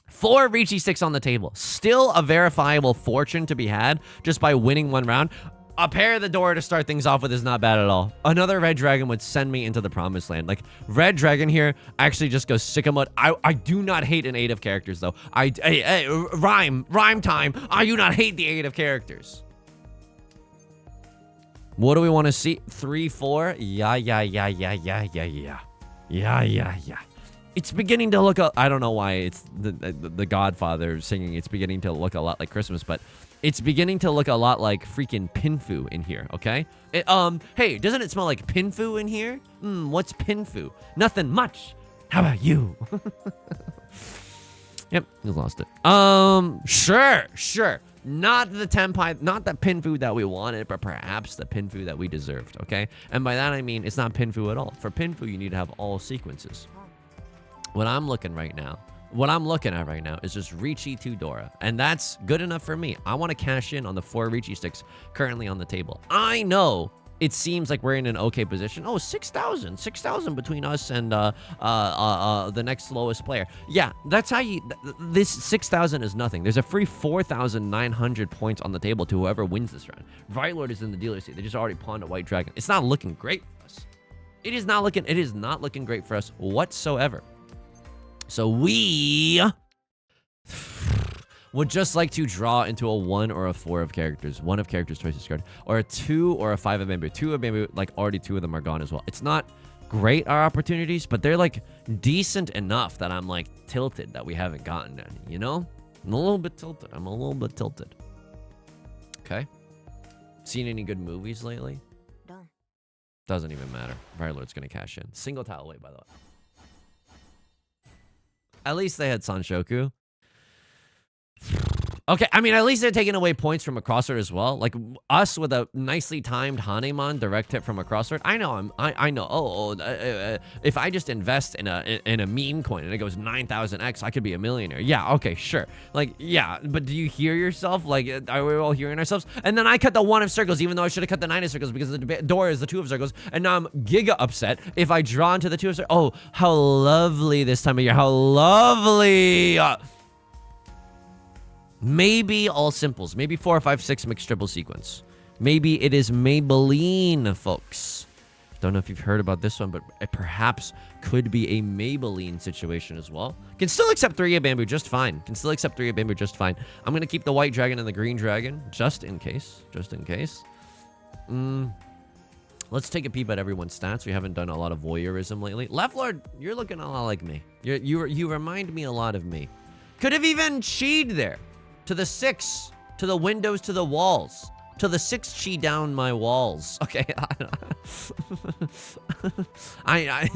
4 Riichi 6 on the table. Still a verifiable fortune to be had just by winning 1 round. A pair of the door to start things off with is not bad at all. Another red dragon would send me into the promised land. Like, red dragon here actually just goes sicko mode. I do not hate an 8 of characters, though. Hey, rhyme time. I do not hate the 8 of characters. What do we want to see? 3, 4? Yeah. It's beginning to look, I don't know why it's the Godfather singing. It's beginning to look a lot like Christmas, but it's beginning to look a lot like freaking Pinfu in here, okay? Hey, doesn't it smell like Pinfu in here? What's Pinfu? Nothing much. How about you? Yep, he's lost it. Sure. Not the Tenpai, not the Pinfu that we wanted, but perhaps the Pinfu that we deserved, okay? And by that I mean it's not Pinfu at all. For Pinfu, you need to have all sequences. What I'm looking at right now is just Riichi 2 Dora, and that's good enough for me. I want to cash in on the 4 Riichi sticks currently on the table. I know it seems like we're in an okay position. Oh, 6,000 between us and the next lowest player. Yeah, that's how you. This 6,000 is nothing. There's a free 4,900 points on the table to whoever wins this round. Vrilord is in the dealer seat. They just already pawned a white dragon. It's not looking great for us. It is not looking great for us whatsoever. So we would just like to draw into a 1 or a 4 of characters. 1 of characters choice discard. Or a 2 or a 5 of bamboo. 2 of bamboo, like already 2 of them are gone as well. It's not great, our opportunities, but they're like decent enough that I'm like tilted that we haven't gotten any, you know? I'm a little bit tilted. Okay. Seen any good movies lately? No. Doesn't even matter. Vrilord's gonna cash in. Single tile away, by the way. At least they had Sanshoku. Okay, I mean, at least they're taking away points from a crossword as well. Like, us with a nicely timed Hanemon direct hit from a crossword. I know, I know. If I just invest in a meme coin and it goes 9,000x, I could be a millionaire. Yeah, okay, sure. Like, yeah, but do you hear yourself? Like, are we all hearing ourselves? And then I cut the 1 of circles, even though I should have cut the 9 of circles because the door is the 2 of circles. And now I'm giga upset if I draw into the 2 of circles. Oh, how lovely this time of year. How lovely. Maybe all simples. Maybe 4 or 5, 6 mixed triple sequence. Maybe it is Maybelline, folks. Don't know if you've heard about this one, but it perhaps could be a Maybelline situation as well. Can still accept 3 of bamboo just fine. Can still accept 3 of bamboo just fine. I'm going to keep the white dragon and the green dragon just in case. Just in case. Let's take a peep at everyone's stats. We haven't done a lot of voyeurism lately. Left Lord, you're looking a lot like me. You remind me a lot of me. Could have even chi'd there. To the 6. To the windows, to the walls. To the 6 chi down my walls. Okay.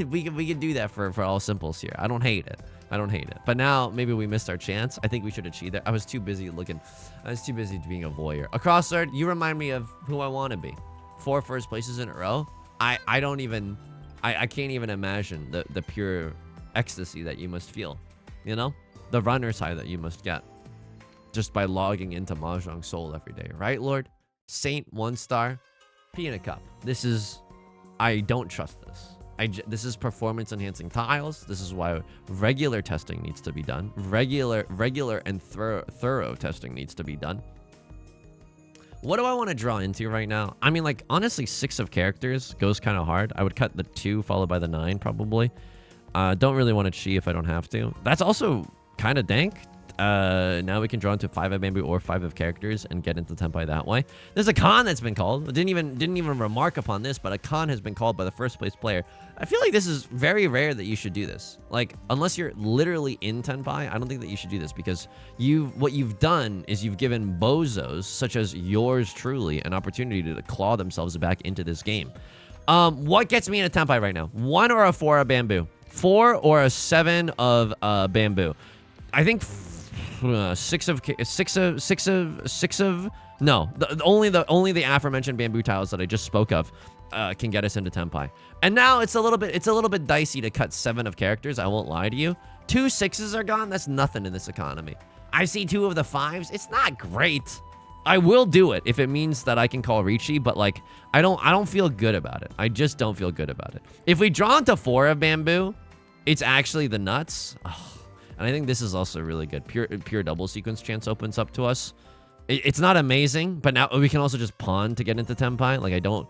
We can do that for all simples here. I don't hate it. I don't hate it. But now maybe we missed our chance. I think we should have chi'd there. I was too busy looking. I was too busy being a voyeur. A Crosslord, you remind me of who I want to be. 4 first places in a row. I can't even imagine the pure ecstasy that you must feel. You know? The runner's high that you must get. Just by logging into Mahjong Soul every day. Right, Lord? Saint 1 star. Pea in a cup. This is... I don't trust this. This is performance enhancing tiles. This is why regular testing needs to be done. Regular and thorough testing needs to be done. What do I want to draw into right now? I mean, like, honestly, 6 of characters goes kind of hard. I would cut the 2 followed by the 9, probably. Don't really want to chi if I don't have to. That's also kind of dank. Now we can draw into 5 of bamboo or 5 of characters and get into Tenpai that way. There's a con that's been called. Didn't even remark upon this, but a con has been called by the first place player. I feel like this is very rare that you should do this. Like, unless you're literally in Tenpai, I don't think that you should do this because what you've done is you've given bozos, such as yours truly, an opportunity to claw themselves back into this game. What gets me into Tenpai right now? 1 or a 4 of bamboo? 4 or a 7 of bamboo? I think 6 of no, only the aforementioned bamboo tiles that I just spoke of can get us into Tenpai. And now it's a little bit dicey to cut 7 of characters. I won't lie to you. 2 6s are gone. That's nothing in this economy. I see 2 of the 5s. It's not great. I will do it if it means that I can call Riichi, but like I don't feel good about it. I just don't feel good about it. If we draw into 4 of bamboo, it's actually the nuts. Oh. And I think this is also really good. Pure double sequence chance opens up to us. It's not amazing, but now we can also just pawn to get into Tenpai. Like I don't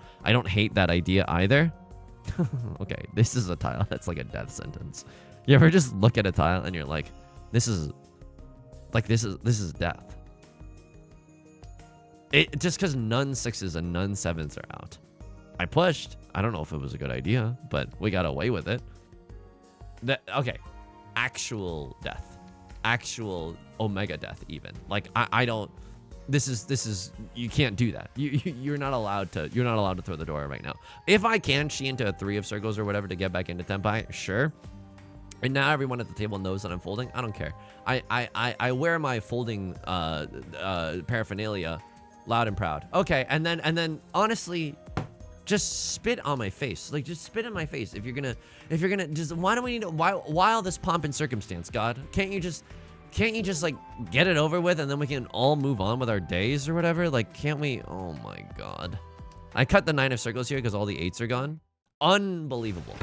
hate that idea either. Okay, this is a tile that's like a death sentence. You ever just look at a tile and you're like, this is death. Just because none 6s and none 7s are out. I pushed. I don't know if it was a good idea, but we got away with it. Okay. Actual death, actual omega death, even. Like I don't. This is you can't do that. You're not allowed to throw the door right now. If I can chi into a 3 of circles or whatever to get back into Tenpai, sure. And now everyone at the table knows that I'm folding. I don't care. I wear my folding paraphernalia loud and proud. Okay, and then honestly, just spit on my face. Like, just spit in my face. If you're gonna just, why do we need to, why all this pomp and circumstance, God? Can't you just like get it over with and then we can all move on with our days or whatever? Like, can't we? Oh my God. I cut the 9 of circles here because all the 8s are gone. Unbelievable.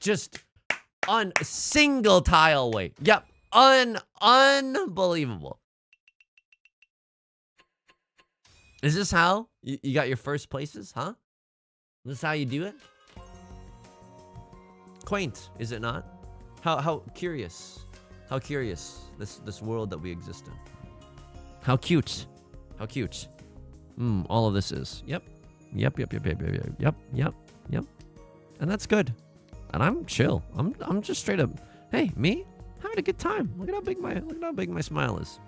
Just single tile weight. Yep. Unbelievable. Is this how you got your first places, huh? This is how you do it? Quaint, is it not? How curious. How curious this world that we exist in. How cute. How cute. All of this is. Yep. Yep. And that's good. And I'm chill. I'm just straight up, hey, me? Having a good time. Look at how big my smile is.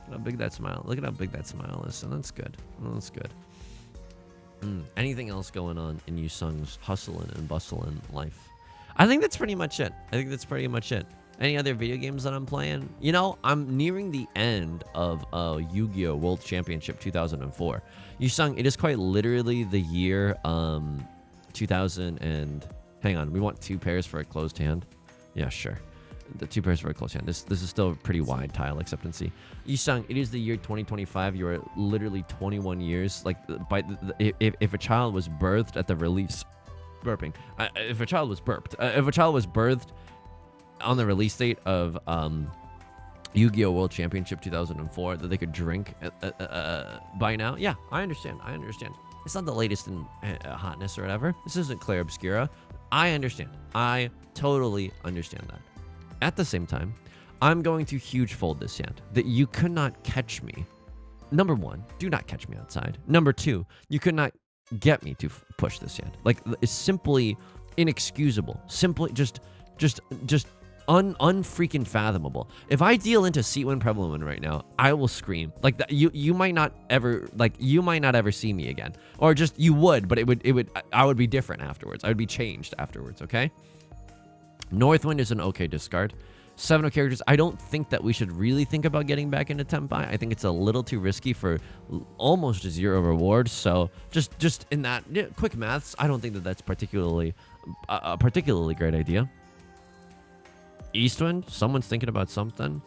Look at how big that smile. Look at how big that smile is. And that's good. That's good. Anything else going on in Yusong's hustling and bustling life? I think that's pretty much it. Any other video games that I'm playing? You know, I'm nearing the end of Yu-Gi-Oh! World Championship 2004. Yusong, it is quite literally the year 2000 and... Hang on, we want 2 pairs for a closed hand? Yeah, sure. The 2 pairs for a closed hand. This is still a pretty wide tile acceptancy. Yusong, it is the year 2025. You are literally 21 years. Like, if a child was birthed at the release... Burping. If a child was birthed on the release date of Yu-Gi-Oh! World Championship 2004 that they could drink by now. Yeah, I understand. I understand. It's not the latest in hotness or whatever. This isn't Claire Obscura. I understand. I totally understand that. At the same time, I'm going to huge fold this hand that you could not catch me. Number one, do not catch me outside. Number two, you could not get me to push this hand. Like, it's simply inexcusable. Simply just unfreaking fathomable. If I deal into Seatwin Prevalent right now, I will scream. Like, that, you might not ever see me again, or just you would, but I would be different afterwards. I would be changed afterwards. Okay. Northwind is an okay discard. 7 of characters. I don't think that we should really think about getting back into Tenpai. I think it's a little too risky for almost a 0 reward. So just in that quick maths, I don't think that that's particularly a particularly great idea. Eastwind, someone's thinking about something.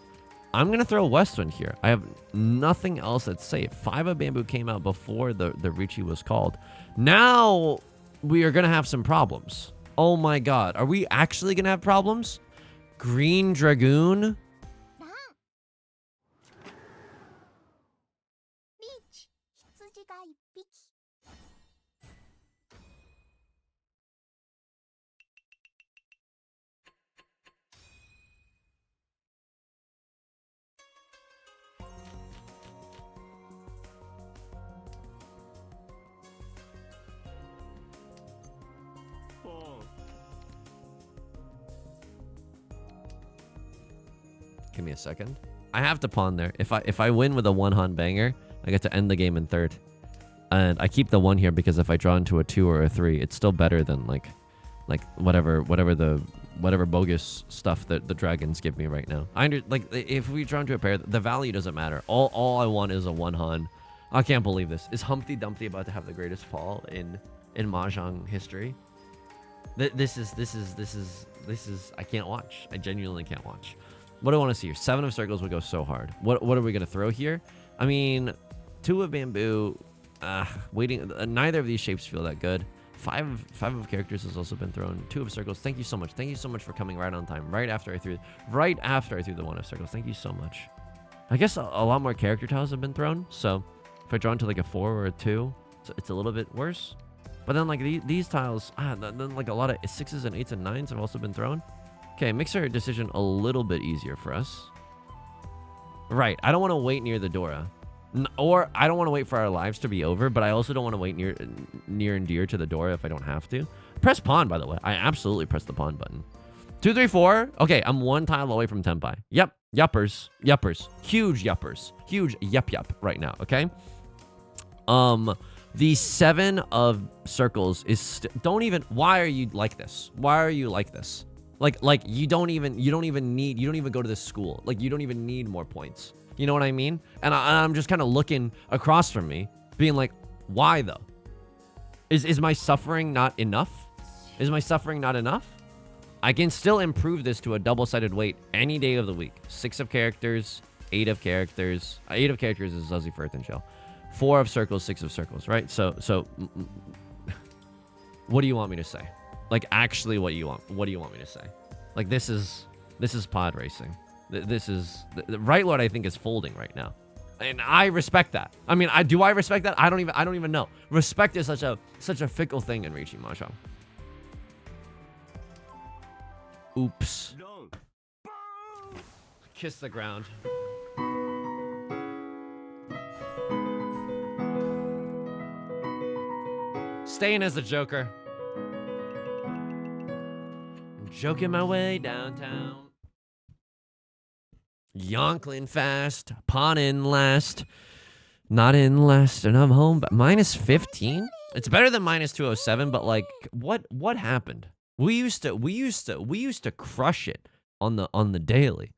I'm going to throw Westwind here. I have nothing else that's safe. 5 of Bamboo came out before the Riichi was called. Now we are going to have some problems. Oh my god. Are we actually going to have problems? Green Dragoon? Give me a second. I have to pawn there. If I win with a 1-Han banger, I get to end the game in 3rd. And I keep the 1 here because if I draw into a 2 or a 3, it's still better than like whatever bogus stuff that the dragons give me right now. If we draw into a pair, the value doesn't matter. All I want is a 1-Han. I can't believe this. Is Humpty Dumpty about to have the greatest fall in Mahjong history? This is I can't watch. I genuinely can't watch. What do I want to see here? 7 of circles would go so hard. What are we going to throw here? I mean, 2 of bamboo. Waiting. Neither of these shapes feel that good. 5 of characters has also been thrown. 2 of circles. Thank you so much. Thank you so much for coming right on time. Right after I threw the 1 of circles. Thank you so much. I guess a lot more character tiles have been thrown. So if I draw into like a 4 or a 2, it's a little bit worse. But then like these tiles, then like a lot of 6s and 8s and 9s have also been thrown. Okay, makes our decision a little bit easier for us. Right, I don't want to wait near the Dora. Or I don't want to wait for our lives to be over, but I also don't want to wait near and dear to the Dora if I don't have to. Press pawn, by the way. I absolutely press the pawn button. 2, 3, 4. Okay, I'm 1 tile away from Tenpai. Yep, yuppers. Huge yuppers. Huge yup right now, okay? The 7 of circles is don't even. Why are you like this? Why are you like this? Like you don't even go to this school. Like you don't even need more points. You know what I mean? And I'm just kind of looking across from me, being like, why though? Is my suffering not enough? Is my suffering not enough? I can still improve this to a double-sided weight any day of the week. 6 of characters, 8 of characters. 8 of characters is Zuzzy Firth and Shell. 4 of circles, 6 of circles, right? So what do you want me to say? Like, actually, what do you want me to say? Like, this is pod racing. This is the Right Lord. I think is folding right now, and I respect that. I mean, do I respect that? I don't even know. Respect is such a fickle thing in Riichi Mahjong. Oops. Kiss the ground. Staying as the Joker. Joking my way downtown. Yonkling fast. Pawn in last. Not in last. And I'm home. But minus 15? It's better than minus 207, but like what happened? We used to crush it on the daily.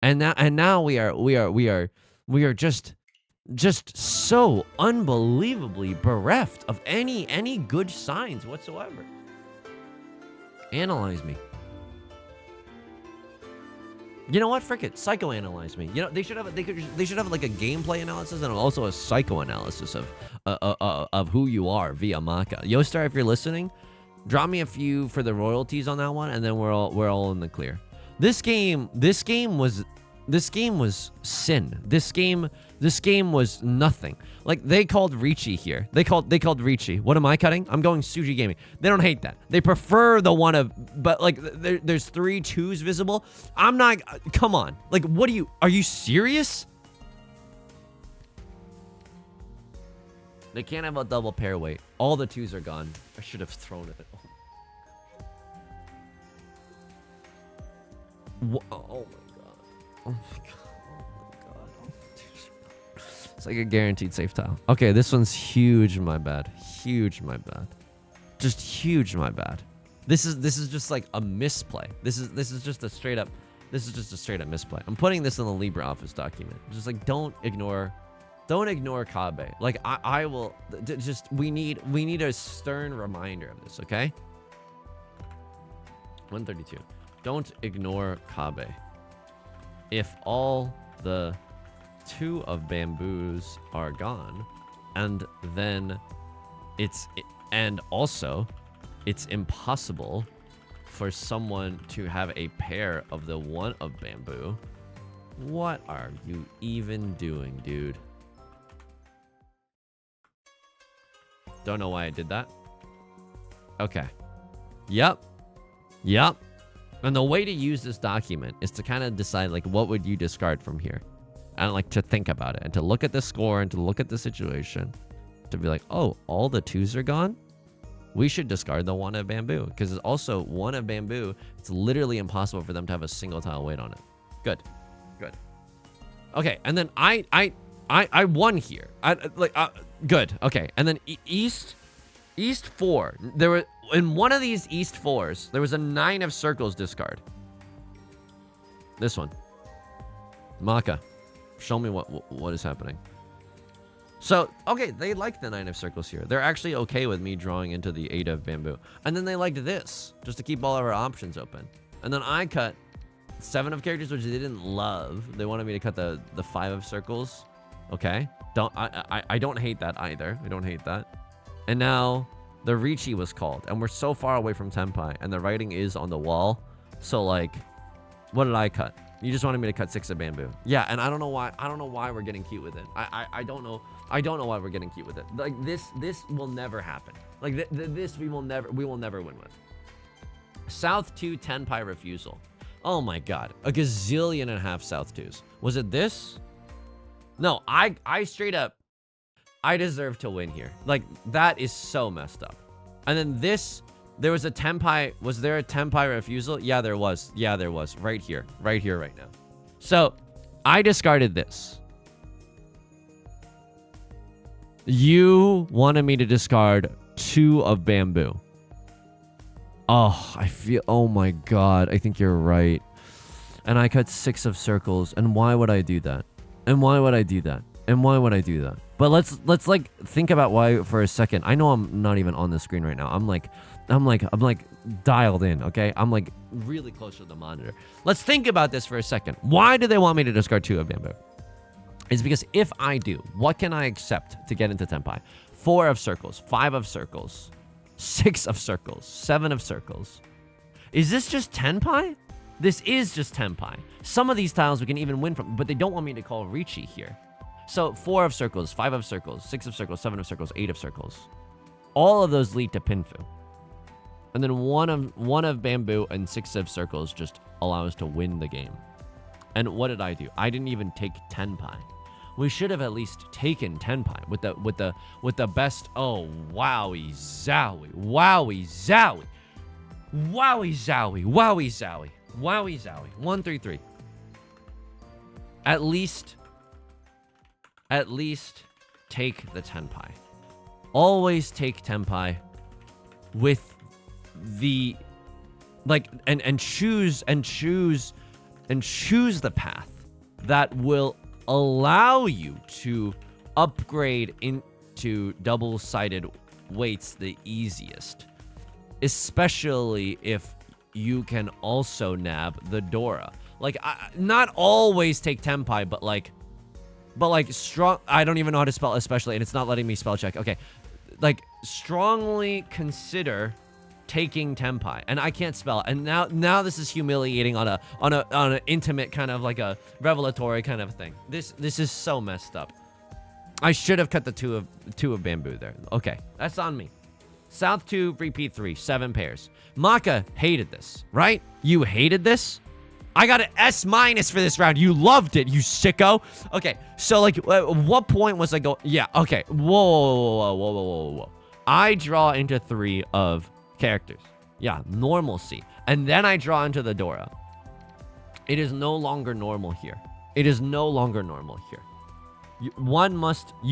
And now we are just so unbelievably bereft of any good signs whatsoever. Analyze me. You know what? Frick it. Psychoanalyze me. You know, they should have like a gameplay analysis and also a psychoanalysis of who you are via Maka. Yostar, if you're listening, drop me a few for the royalties on that one, and then we're all in the clear. This game was This game was sin. This game was nothing. Like, they called Riichi here. They called Riichi. What am I cutting? I'm going Suji Gaming. They don't hate that. They prefer the one of, but like, there's 3 2s visible. I'm not, come on. Like, what are you serious? They can't have a double pair weight. All the 2s are gone. I should have thrown it. Oh my god. Oh my god. Oh my god. It's like a guaranteed safe tile. Okay, this one's huge, my bad. Huge, my bad. Just huge, my bad. This is just like a misplay. This is just a straight up misplay. I'm putting this in the LibreOffice document. Just like, don't ignore Kabe. Like, I will just, we need a stern reminder of this, okay? 132. Don't ignore Kabe. If all the 2 of bamboos are gone, and then it's impossible for someone to have a pair of the 1 of bamboo. What are you even doing, dude? Don't know why I did that. Okay. Yep. And the way to use this document is to kind of decide, like, what would you discard from here? And, like, to think about it. And to look at the score and to look at the situation. To be like, oh, all the 2s are gone? We should discard the 1 of bamboo. Because it's also 1 of bamboo. It's literally impossible for them to have a single tile weight on it. Good. Okay, and then I won here. Good. Okay, and then East 4. There were, in one of these East 4s, there was a 9 of circles discard. This one. Maka, show me what is happening. So, okay, they like the 9 of circles here. They're actually okay with me drawing into the 8 of bamboo. And then they liked this, just to keep all of our options open. And then I cut 7 of characters, which they didn't love. They wanted me to cut the 5 of circles. Okay. I don't hate that either. I don't hate that. And now the Riichi was called, and we're so far away from Tenpai, and the writing is on the wall. So, like, what did I cut? You just wanted me to cut 6 of bamboo. Yeah, and I don't know why we're getting cute with it. I don't know why we're getting cute with it. Like, this will never happen. Like, this we will never win with. South 2 Tenpai refusal. Oh my god, a gazillion and a half South 2s. Was it this? No, I straight up, I deserve to win here. Like, that is so messed up. And then this, there was a Tenpai. Was there a Tenpai refusal? Yeah, there was. Yeah, there was. Right here, right now. So, I discarded this. You wanted me to discard 2 of bamboo. Oh, oh my god, I think you're right. And I cut 6 of circles, and why would I do that? But let's like think about why for a second. I know I'm not even on the screen right now. I'm like dialed in, okay? I'm like really close to the monitor. Let's think about this for a second. Why do they want me to discard 2 of bamboo? It's because if I do, what can I accept to get into Tenpai? 4 of circles, 5 of circles, 6 of circles, 7 of circles. Is this just Tenpai? This is just Tenpai. Some of these tiles we can even win from, but they don't want me to call Riichi here. So 4 of circles, 5 of circles, 6 of circles, 7 of circles, 8 of circles. All of those lead to Pinfu. And then one of bamboo and 6 of circles just allow us to win the game. And what did I do? I didn't even take Tenpai. We should have at least taken Tenpai with the best. Oh, wowie zowie, wowie zowie, wowie zowie, wowie zowie, wowie zowie. 133. At least take the Tenpai. Always take Tenpai with the and choose the path that will allow you to upgrade into double-sided weights the easiest, especially if you can also nab the Dora. Like, not always take Tenpai, but like strong. I don't even know how to spell especially, and it's not letting me spell check. Okay, like strongly consider taking tenpai, and I can't spell it. And now this is humiliating on an intimate kind of like a revelatory kind of thing. This is so messed up. I should have cut the two of bamboo there. Okay, that's on me. South 2, repeat 3, 7 pairs. Maka hated this, right? You hated this? I got an S- for this round. You loved it, you sicko. Okay, so like, at what point was I go? Yeah, okay. Whoa. I draw into 3 of characters. Yeah, normalcy. And then I draw into the Dora. It is no longer normal here. It is no longer normal here. You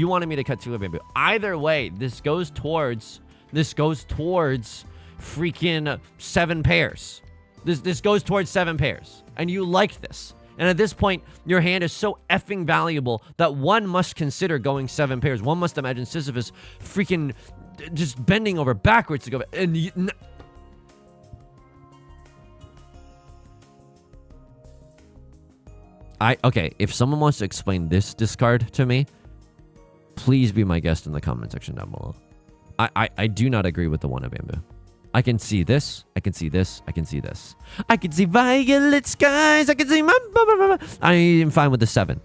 wanted me to cut 2 of bamboo. Either way, this goes towards freaking 7 pairs. This goes towards 7 pairs. And you liked this. And at this point, your hand is so effing valuable that one must consider going 7 pairs. One must imagine Sisyphus freaking just bending over backwards to go. And okay, if someone wants to explain this discard to me, please be my guest in the comment section down below. I do not agree with the 1 of bamboo. I can see this. I can see this. I can see this. I can see violet skies. I can see I am fine with the 7.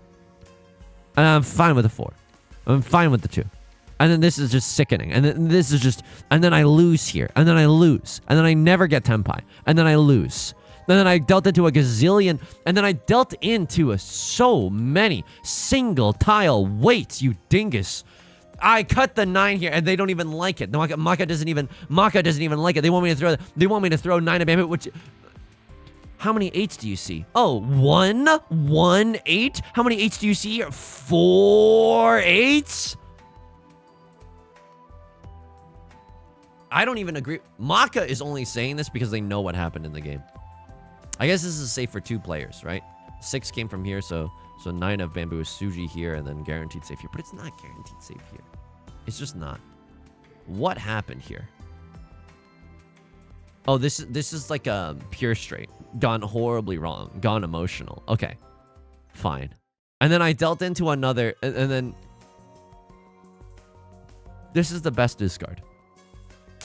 And I'm fine with the 4. I'm fine with the 2. And then this is just sickening. And then this is just... And then I lose here. And then I lose. And then I never get tenpai. And then I lose. And then I dealt into a gazillion. And then I dealt into so many single tile weights, you dingus. I cut the 9 here, and they don't even like it. Maka doesn't even like it. They want me to throw 9 of bamboo, which... How many 8s do you see? Oh, 1 8? How many 8s do you see here? 4 8s? I don't even agree. Maka is only saying this because they know what happened in the game. I guess this is safe for 2 players, right? 6 came from here, so 9 of bamboo is Suji here, and then guaranteed safe here. But it's not guaranteed safe here. It's just not. What happened here? Oh, this is like a pure straight. Gone horribly wrong. Gone emotional. Okay. Fine. And then I dealt into another, and then... This is the best discard.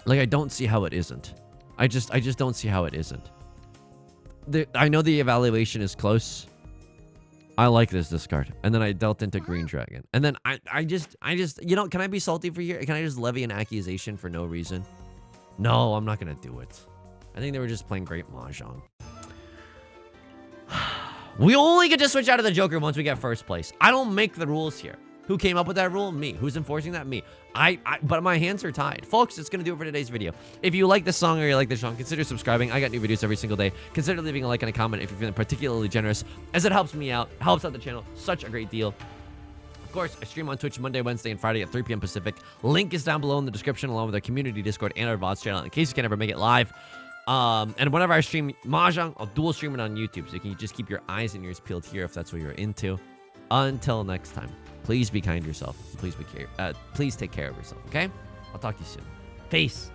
Like, I don't see how it isn't. I just don't see how it isn't. I know the evaluation is close. I like this discard. And then I dealt into Green Dragon. And then I just, you know, can I be salty for here? Can I just levy an accusation for no reason? No, I'm not going to do it. I think they were just playing great Mahjong. We only get to switch out of the Joker once we get first place. I don't make the rules here. Who came up with that rule? Me. Who's enforcing that? Me. But my hands are tied. Folks, it's going to do it for today's video. If you like this song or you like this song, consider subscribing. I got new videos every single day. Consider leaving a like and a comment if you're feeling particularly generous, as it helps me out, helps out the channel such a great deal. Of course, I stream on Twitch Monday, Wednesday, and Friday at 3 p.m. Pacific. Link is down below in the description, along with our community Discord and our VODs channel, in case you can ever make it live. And whenever I stream Mahjong, I'll dual stream it on YouTube, so you can just keep your eyes and ears peeled here if that's what you're into. Until next time, please be kind to yourself. Please take care of yourself, okay? I'll talk to you soon. Peace.